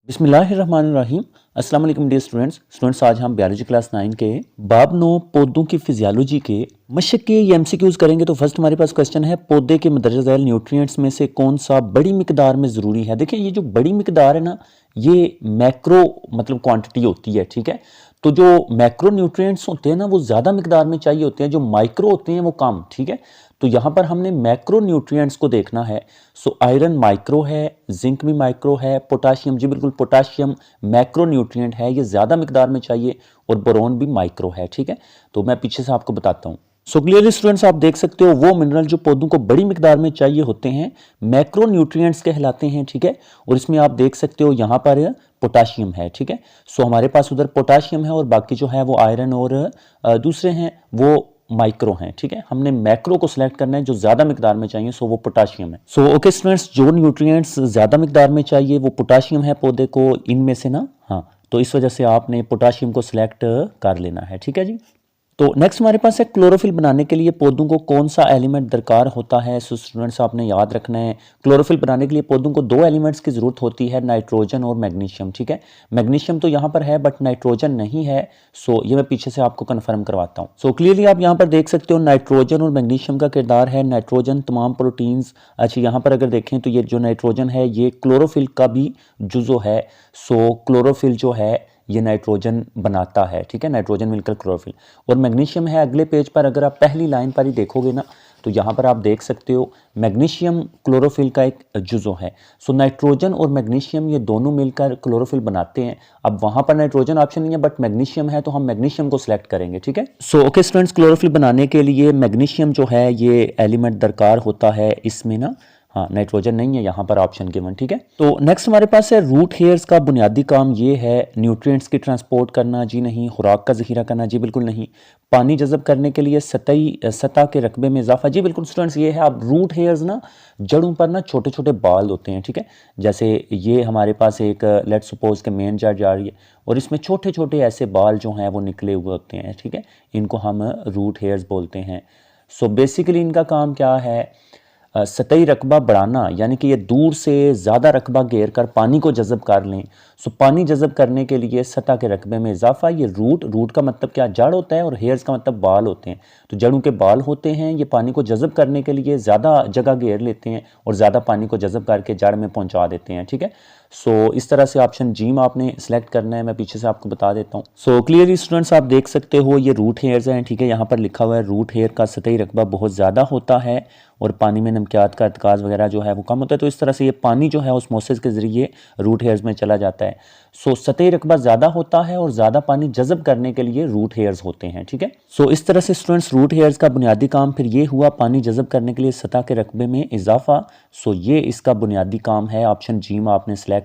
बिस्मिल्लाहिर्रहमानिर्रहीम। अस्सलाम वालेकुम डियर स्टूडेंट्स, आज हम बायोलॉजी क्लास 9 के बाब 9 पौधों की फिजियोलॉजी के मशक के ये एमसीक्यूज करेंगे। तो फर्स्ट हमारे पास क्वेश्चन है, पौधे के मंदरजा झैल न्यूट्रिएंट्स में से कौन सा बड़ी मिकदार में ज़रूरी है। देखिए ये जो बड़ी मिकदार है ना, ये मैक्रो मतलब क्वांटिटी होती है, ठीक है। तो जो मैक्रो न्यूट्रिएंट्स होते हैं ना वो ज़्यादा मिकदार में चाहिए होते हैं, जो माइक्रो होते हैं वो कम, ठीक है। तो यहाँ पर हमने मैक्रो न्यूट्रिएंट्स को देखना है। सो आयरन माइक्रो है, जिंक भी माइक्रो है, पोटाशियम जी बिल्कुल पोटाशियम मैक्रो न्यूट्रिएंट है, ये ज़्यादा मिकदार में चाहिए, और बोरोन भी माइक्रो है, ठीक है। तो मैं पीछे से आपको बताता हूँ। सो क्लियरली स्टूडेंट्स आप देख सकते हो वो मिनरल जो पौधों को बड़ी मिकदार में चाहिए होते हैं मैक्रो न्यूट्रिएंट्स कहलाते हैं, ठीक है। और इसमें आप देख सकते हो यहाँ पर पोटाशियम है, ठीक है। सो हमारे पास उधर पोटाशियम है और बाकी जो है वो आयरन और दूसरे हैं वो माइक्रो हैं, ठीक है। हमने मैक्रो को सिलेक्ट करना है जो ज्यादा मिकदार में चाहिए, सो वो पोटाशियम है। सो ओके स्टूडेंट्स, जो न्यूट्रिएंट्स ज्यादा मिकदार में चाहिए वो पोटाशियम है पौधे को, इनमें से ना, हाँ, तो इस वजह से आपने पोटाशियम को सिलेक्ट कर लेना है, ठीक है जी। तो नेक्स्ट हमारे पास है क्लोरोफिल बनाने के लिए पौधों को कौन सा एलिमेंट दरकार होता है। सो स्टूडेंट्स आपने याद रखना है क्लोरोफिल बनाने के लिए पौधों को दो एलिमेंट्स की जरूरत होती है, नाइट्रोजन और मैग्नीशियम, ठीक है। मैग्नीशियम तो यहाँ पर है बट नाइट्रोजन नहीं है। सो ये मैं पीछे से आपको कन्फर्म करवाता हूँ। सो क्लियरली आप यहाँ पर देख सकते हो नाइट्रोजन और मैग्नीशियम का किरदार है। नाइट्रोजन तमाम प्रोटीन्स, अच्छा यहाँ पर अगर देखें तो ये जो नाइट्रोजन है ये क्लोरोफिल का भी जुज़ो है। सो क्लोरोफिल जो है ये नाइट्रोजन बनाता है, ठीक है, नाइट्रोजन मिलकर क्लोरोफिल। और मैग्नीशियम है अगले पेज पर, अगर आप पहली लाइन पर ही देखोगे ना तो यहाँ पर आप देख सकते हो मैग्नीशियम क्लोरोफिल का एक जुज़ो है। सो नाइट्रोजन और मैग्नीशियम ये दोनों मिलकर क्लोरोफिल बनाते हैं। अब वहाँ पर नाइट्रोजन ऑप्शन नहीं है बट मैग्नीशियम है, तो हम मैग्नीशियम को सिलेक्ट करेंगे, ठीक है। सो ओके स्टूडेंट्स, क्लोरोफिल बनाने के लिए मैग्नीशियम जो है ये एलिमेंट दरकार होता है इसमें ना, हाँ, नाइट्रोजन नहीं है यहाँ पर ऑप्शन गिवन, ठीक है। तो नेक्स्ट हमारे पास है रूट हेयर्स का बुनियादी काम ये है न्यूट्रिएंट्स की ट्रांसपोर्ट करना, जी नहीं। खुराक का जखीरा करना, जी बिल्कुल नहीं। पानी जज़ब करने के लिए सतह के रकबे में इजाफा, जी बिल्कुल स्टूडेंट्स ये है। अब रूट हेयर्स ना जड़ों पर ना छोटे छोटे बाल होते हैं, ठीक है। जैसे ये हमारे पास एक लेट सपोज के मेन जड़ जा रही है और इसमें छोटे छोटे ऐसे बाल जो हैं वो निकले हुए होते हैं, ठीक है। इनको हम रूट हेयर्स बोलते हैं। सो बेसिकली इनका काम क्या है, सतही रकबा बढ़ाना, यानी कि ये दूर से ज़्यादा रकबा घेर कर पानी को जज़ब कर लें। सो पानी जज़ब करने के लिए सतह के रकबे में इजाफा। ये रूट का मतलब क्या, जड़ होता है, और हेयर्स का मतलब बाल होते हैं। तो जड़ों के बाल होते हैं, ये पानी को जज़ब करने के लिए ज़्यादा जगह घेर लेते हैं और ज़्यादा पानी को जज़ब करके जड़ में पहुँचा देते हैं, ठीक है। सो इस तरह से ऑप्शन जी में आपने सेलेक्ट करना है, मैं पीछे से आपको बता देता हूँ। सो क्लियरली स्टूडेंट्स आप देख सकते हो ये रूट हेयर्स हैं, ठीक है। यहाँ पर लिखा हुआ है रूट हेयर का सतही रकबा बहुत ज़्यादा होता है और पानी में नमकियात का इर्तिकाज़ वगैरह जो है वो कम होता है। तो इस तरह से ये पानी जो है ऑस्मोसिस के ज़रिए रूट हेयर्स में चला जाता है। सो सतही रकबा ज़्यादा होता है और ज़्यादा पानी जज़ब करने के लिए रूट हेयर्स होते हैं, ठीक है। सो इस तरह से स्टूडेंट्स रूट हेयर्स का बुनियादी काम फिर ये हुआ, पानी जज़ब करने के लिए सतह के रकबे में इजाफा। सो ये इसका बुनियादी काम है, ऑप्शन जी में आपने सेलेक्ट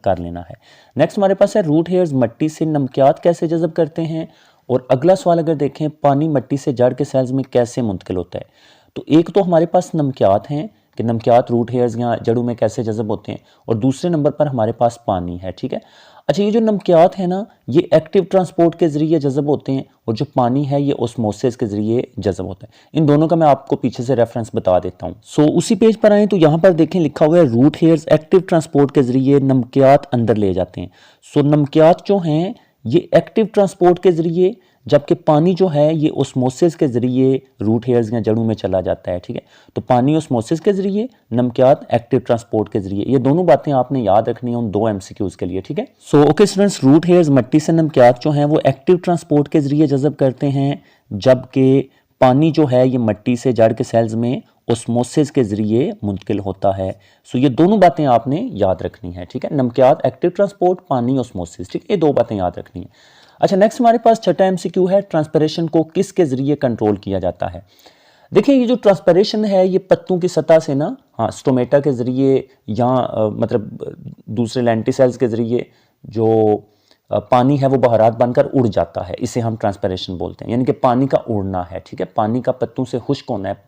कर लेना है। नेक्स्ट हमारे पास है रूट हेयर्स मट्टी से नमकियात कैसे जज़ब करते हैं। और अगला सवाल अगर देखें, पानी मट्टी से जड़ के सेल्स में कैसे मुंतकिल होता है। तो एक तो हमारे पास नमकियात हैं कि नमकियात रूट हेयर्स या जड़ों में कैसे जज़ब होते हैं, और दूसरे नंबर पर हमारे पास पानी है, ठीक है। अच्छा, ये जो नमकियात है ना ये एक्टिव ट्रांसपोर्ट के ज़रिए जज़ब होते हैं, और जो पानी है ये ओस्मोसिस के ज़रिए जज़ब होता है। इन दोनों का मैं आपको पीछे से रेफरेंस बता देता हूँ। सो उसी पेज पर आए तो यहाँ पर देखें लिखा हुआ है रूट हेयर्स एक्टिव ट्रांसपोर्ट के ज़रिए नमकियात अंदर ले जाते हैं। सो नमकियात जो हैं ये एक्टिव ट्रांसपोर्ट के ज़रिए, जबकि पानी जो है ये ओस्मोसिस के ज़रिए रूट हेयर्स या जड़ों में चला जाता है, ठीक है। तो पानी ओस्मोसिस के ज़रिए, नमकियात एक्टिव ट्रांसपोर्ट के ज़रिए। ये दोनों बातें आपने याद रखनी है उन दो एमसीक्यूज़ के लिए, ठीक है। So okay students, root hairs मट्टी से नमकियात जो हैं वो एक्टिव ट्रांसपोर्ट के ज़रिए जज़ब करते हैं, जबकि पानी जो है ये मट्टी से जड़ के सेल्स में ओस्मोसिस के ज़रिए मुंतकिल होता है। सो ये दोनों बातें आपने याद रखनी है, ठीक है। नमकियात एक्टिव ट्रांसपोर्ट, पानी ओस्मोसिस, ठीक है, ये दो बातें याद रखनी है। अच्छा, नेक्स्ट हमारे पास छठा एमसीक्यू है, ट्रांसपिरेशन को किसके ज़रिए कंट्रोल किया जाता है। देखिए ये जो ट्रांसपिरेशन है ये पत्तों की सतह से ना, हाँ, स्टोमेटा के ज़रिए या मतलब दूसरे लेंटिसेल्स के ज़रिए जो पानी है वो बहरात बनकर उड़ जाता है, इसे हम ट्रांसपिरेशन बोलते हैं, यानी कि पानी का उड़ना है, ठीक है। पानी का पत्तों से खुश्क होना है।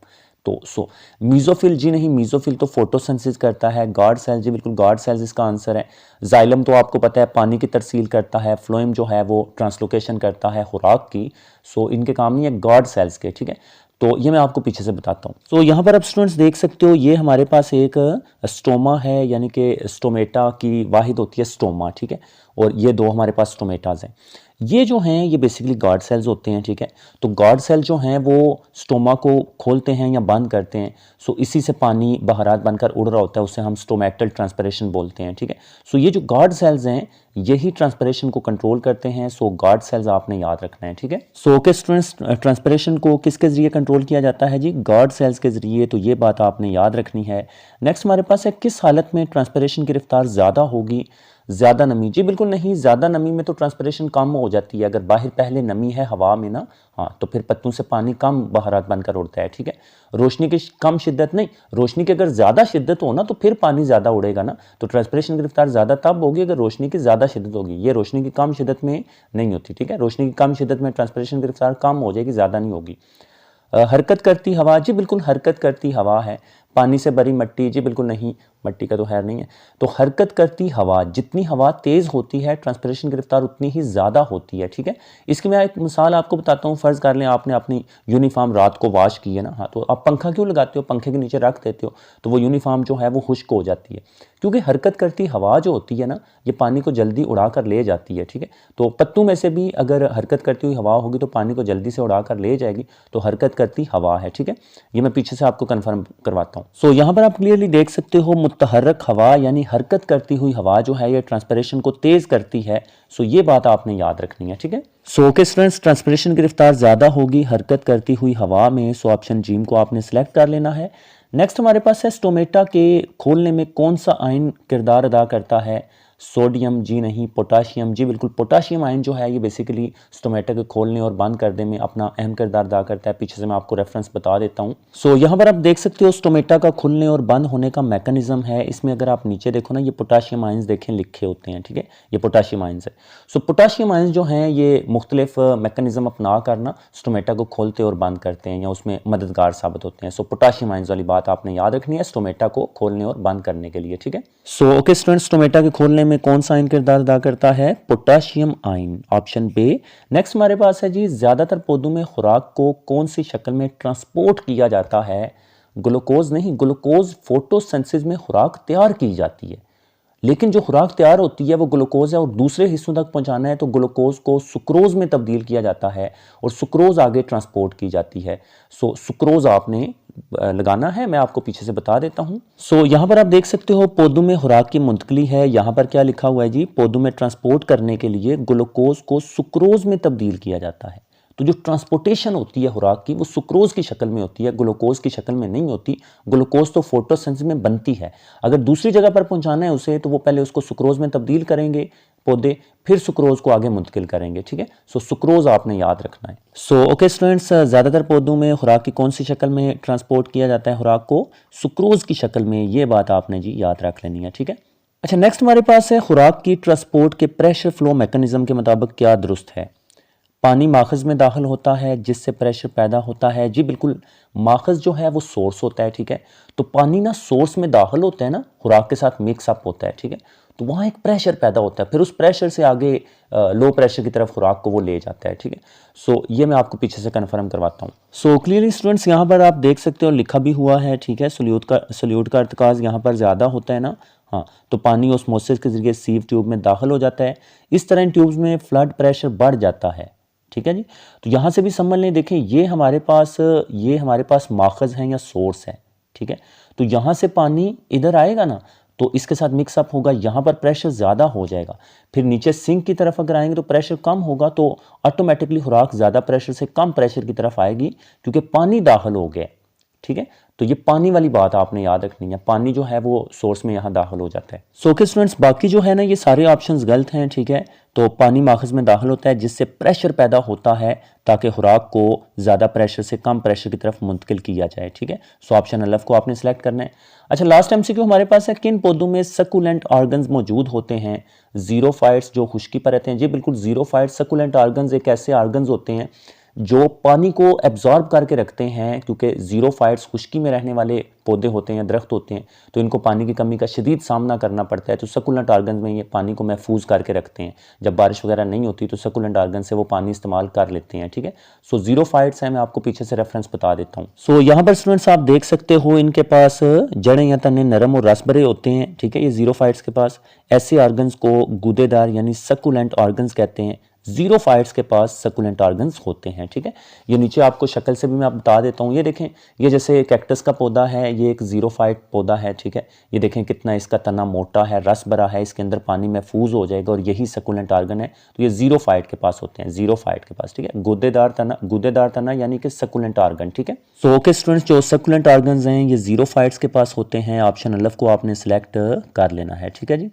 तो मीजोफिल, जी नहीं, मीजोफिल तो फोटोसिंथेसिस करता है। गार्ड सेल्स, जी बिल्कुल गार्ड सेल्स इसका आंसर है। जाइलम तो आपको पता है पानी की तरसील करता है। फ्लोएम जो है वो ट्रांसलोकेशन करता है खुराक की। सो इनके काम नहीं है गार्ड सेल्स के, ठीक है। तो ये मैं आपको पीछे से बताता हूँ। तो यहाँ पर आप स्टूडेंट्स देख सकते हो, ये हमारे पास एक स्टोमा है, यानी कि स्टोमेटा की वाहिद होती है स्टोमा, ठीक है। और ये दो हमारे पास स्टोमेटाज हैं। ये जो हैं ये बेसिकली गार्ड सेल्स होते हैं, ठीक है। तो गार्ड सेल जो हैं वो स्टोमा को खोलते हैं या बंद करते हैं। सो इसी से पानी बहरात बनकर उड़ रहा होता है, उसे हम स्टोमेटल ट्रांसपिरेशन बोलते हैं, ठीक है। सो ये जो गार्ड सेल्स हैं यही ट्रांसपिरेशन को कंट्रोल करते हैं। सो गार्ड सेल्स आपने याद रखना है, ठीक है। सो ओके स्टूडेंट्स, ट्रांसपिरेशन को किसके जरिए कंट्रोल किया जाता है जी? गार्ड सेल्स के जरिए। तो ये बात आपने याद रखनी है। नेक्स्ट हमारे पास है, किस हालत में ट्रांसपिरेशन की रफ्तार ज़्यादा होगी? ज़्यादा नमी? जी बिल्कुल नहीं, ज़्यादा नमी में तो ट्रांसपिरेशन कम हो जाती है। अगर बाहर पहले नमी है हवा में ना, हाँ, तो फिर पत्तों से पानी कम बहरात बनकर उड़ता है, ठीक है। रोशनी की कम शिद्दत नहीं, रोशनी की अगर ज़्यादा शिद्दत हो ना तो फिर पानी ज़्यादा उड़ेगा ना। तो ट्रांसपिरेशन की रफ्तार ज़्यादा तब होगी अगर रोशनी की ज़्यादा शिद्दत होगी। ये रोशनी की कम शिद्दत में नहीं होती, ठीक है। रोशनी की कम शिद्दत में ट्रांसपिरेशन की रफ्तार कम हो जाएगी, ज़्यादा नहीं होगी। हरकत करती हवा? जी बिल्कुल हरकत करती हवा है। पानी से भरी मिट्टी? जी बिल्कुल नहीं, मिट्टी का तो खैर नहीं है। तो हरकत करती हवा, जितनी हवा तेज़ होती है ट्रांसपिरेशन की रफ्तार उतनी ही ज़्यादा होती है, ठीक है। इसकी मैं एक मिसाल आपको बताता हूँ। फ़र्ज़ कर लें आपने अपनी यूनिफॉर्म रात को वॉश की है ना, हाँ, तो आप पंखा क्यों लगाते हो? पंखे के नीचे रख देते हो तो वो यूनिफॉर्म जो है वो खुश्क हो जाती है, क्योंकि हरकत करती हवा जो होती है ना ये पानी को जल्दी उड़ा कर ले जाती है, ठीक है। तो पत्तों में से भी अगर हरकत करती हुई हवा होगी तो पानी को जल्दी से उड़ा कर ले जाएगी। तो हरकत करती हवा है, ठीक है। ये मैं पीछे से आपको कन्फर्म करवाता हूँ। सो यहाँ पर आप क्लियरली देख सकते हो, मुतहर्रक हवा यानी हरकत करती हुई हवा जो है ये ट्रांसपिरेशन को तेज करती है। सो ये बात आपने याद रखनी है, ठीक है। सो ओके स्टूडेंट्स, ट्रांसपिरेशन की रफ्तार ज़्यादा होगी हरकत करती हुई हवा में। सो ऑप्शन जीम को आपने सेलेक्ट कर लेना है। नेक्स्ट हमारे पास है, स्टोमेटा के खोलने में कौन सा आयन किरदार अदा करता है? सोडियम? जी नहीं। पोटाशियम? जी बिल्कुल। पोटाशियम आयन जो है ये बेसिकली स्टोमेटा के खोलने और बंद करने में अपना अहम किरदार अदा करता है। पीछे से मैं आपको रेफरेंस बता देता हूँ। सो यहाँ पर आप देख सकते हो स्टोमेटा का खुलने और बंद होने का मैकेनिज्म है। इसमें अगर आप नीचे देखो ना, ये पोटाशियम आयन्स देखें लिखे होते हैं, ठीक है। ये पोटाशियम आयन्स है। सो पोटाशियम आयन्स जो हैं ये मुख्तलिफ मैकेनिज्म अपना कर ना स्टोमेटा को खोलते और बंद करते हैं या उसमें मददगार साबित होते हैं। सो पोटाशियम आयन्स वाली बात आपने याद रखनी है स्टोमेटा को खोलने और बंद करने के लिए, ठीक है। सो ओके स्टूडेंट्स, स्टोमेटा के खोलने में कौन सा आयन किरदार अदा करता है? Potassium ion, option B. Next हमारे पास है जी, ज्यादातर पौधों में खुराक को कौन सी शक्ल में ट्रांसपोर्ट किया जाता है? ग्लूकोज नहीं, ग्लूकोज फोटोसिंथेसिस में खुराक तैयार की जाती है, लेकिन जो खुराक तैयार होती है वो ग्लूकोज है और दूसरे हिस्सों तक पहुंचाना है तो ग्लूकोज को सुक्रोज में तब्दील किया जाता है और सुक्रोज आगे ट्रांसपोर्ट की जाती है। सो सुक्रोज आपने लगाना है, मैं आपको पीछे से बता देता हूं। सो यहाँ पर आप देख सकते हो पौधों में खुराक की मुंतकली है। यहाँ पर क्या लिखा हुआ है जी? पौधों में ट्रांसपोर्ट करने के लिए ग्लूकोज को सुक्रोज में तब्दील किया जाता है। तो जो ट्रांसपोर्टेशन होती है खुराक की वो सुक्रोज की शक्ल में होती है, ग्लूकोज की शक्ल में नहीं होती। ग्लूकोज तो फोटोसिंथेसिस में बनती है, अगर दूसरी जगह पर पहुंचाना है उसे तो वो पहले उसको सुक्रोज में तब्दील करेंगे पौधे, फिर सुक्रोज को आगे मुंतकिल करेंगे, ठीक है। सो सुक्रोज आपने याद रखना है। सो ओके स्टूडेंट्स, ज़्यादातर पौधों में खुराक की कौन सी शक्ल में ट्रांसपोर्ट किया जाता है? खुराक को सुक्रोज की शक्ल में। ये बात आपने जी याद रख लेनी है, ठीक है। अच्छा, नेक्स्ट हमारे पास है, खुराक की ट्रांसपोर्ट के प्रेशर फ्लो मैकेनिज्म के मुताबिक क्या दुरुस्त है? पानी माखज में दाखिल होता है जिससे प्रेशर पैदा होता है। जी बिल्कुल, माखज जो है वो सोर्स होता है, ठीक है। तो पानी ना सोर्स में दाखिल होता है ना, खुराक के साथ मिक्स अप होता है, ठीक है। तो वहाँ एक प्रेशर पैदा होता है, फिर उस प्रेशर से आगे लो प्रेशर की तरफ खुराक को वो ले जाता है, ठीक है। सो ये मैं आपको पीछे से कन्फर्म करवाता हूँ। सो क्लियरली स्टूडेंट्स, यहाँ पर आप देख सकते हो लिखा भी हुआ है, ठीक है। सोल्यूट का अर्तकाज यहाँ पर ज़्यादा होता है ना, हाँ, तो पानी ऑस्मोसिस के जरिए सीव ट्यूब में दाखिल हो जाता है। इस तरह इन ट्यूब्स में फ्लड प्रेशर बढ़ जाता है, ठीक है जी। तो यहाँ से भी समझ लें, देखें ये हमारे पास माखज है या सोर्स है, ठीक है। तो यहाँ से पानी इधर आएगा ना तो इसके साथ मिक्सअप होगा, यहाँ पर प्रेशर ज़्यादा हो जाएगा। फिर नीचे सिंक की तरफ अगर आएंगे तो प्रेशर कम होगा, तो ऑटोमेटिकली खुराक ज़्यादा प्रेशर से कम प्रेशर की तरफ आएगी क्योंकि पानी दाखिल हो गया, ठीक है। तो ये पानी वाली बात आपने याद रखनी है, पानी जो है वो सोर्स में यहाँ दाखिल हो जाता है। सो ओके स्टूडेंट्स, बाकी जो है ना ये सारे ऑप्शंस गलत हैं, ठीक है। तो पानी माखज में दाखिल होता है जिससे प्रेशर पैदा होता है ताकि खुराक को ज़्यादा प्रेशर से कम प्रेशर की तरफ मुंतकिल किया जाए, ठीक है। सो ऑप्शन अलफ को आपने सेलेक्ट करना है। अच्छा, लास्ट MCQ हमारे पास है, किन पौधों में सकुलेंट ऑर्गन्स मौजूद होते हैं? ज़ीरोफाइट्स जो खुश्की पर रहते हैं। जी बिल्कुल, ज़ीरोफाइट सकुलेंट ऑर्गन्स एक ऐसे ऑर्गन्स होते हैं जो पानी को एब्जॉर्ब करके रखते हैं, क्योंकि ज़ीरोफाइट्स खुश्की में रहने वाले पौधे होते हैं, दरख्त होते हैं, तो इनको पानी की कमी का शदीद सामना करना पड़ता है। तो सकुलेंट ऑर्गन में ये पानी को महफूज करके रखते हैं। जब बारिश वगैरह नहीं होती तो सकुलेंट ऑर्गन से वो पानी इस्तेमाल कर लेते हैं, ठीक है। सो ज़ीरोफाइट्स हैं, मैं आपको पीछे से रेफरेंस बता देता हूँ। सो यहाँ पर स्टूडेंट्स आप देख सकते हो इनके पास जड़ें या तने नरम और रस भरे होते हैं, ठीक है। ये ज़ीरोफाइट्स के पास ऐसे ऑर्गन्स को गूदेदार यानी सकुलेंट ऑर्गन्स कहते हैं। ज़ीरोफाइट्स के पास सकुलेंट ऑर्गन्स होते हैं, ठीक है। ये नीचे आपको शक्ल से भी मैं आप बता देता हूँ। ये देखें, ये जैसे कैक्टस का पौधा है, ये एक ज़ीरोफाइट पौधा है, ठीक है। ये देखें कितना इसका तना मोटा है, रस भरा है, इसके अंदर पानी महफूज हो जाएगा और यही सकुलेंट ऑर्गन है। तो ये ज़ीरोफाइट के पास होते हैं, ज़ीरोफाइट के पास, ठीक है। गूदेदार तना यानी कि सकुलेंट ऑर्गन, ठीक है। सो ओके स्टूडेंट्स, जो सकुलेंट ऑर्गन्स हैं ये ज़ीरोफाइट्स के पास होते हैं। ऑप्शन अलफ को आपने सिलेक्ट कर लेना है, ठीक है जी।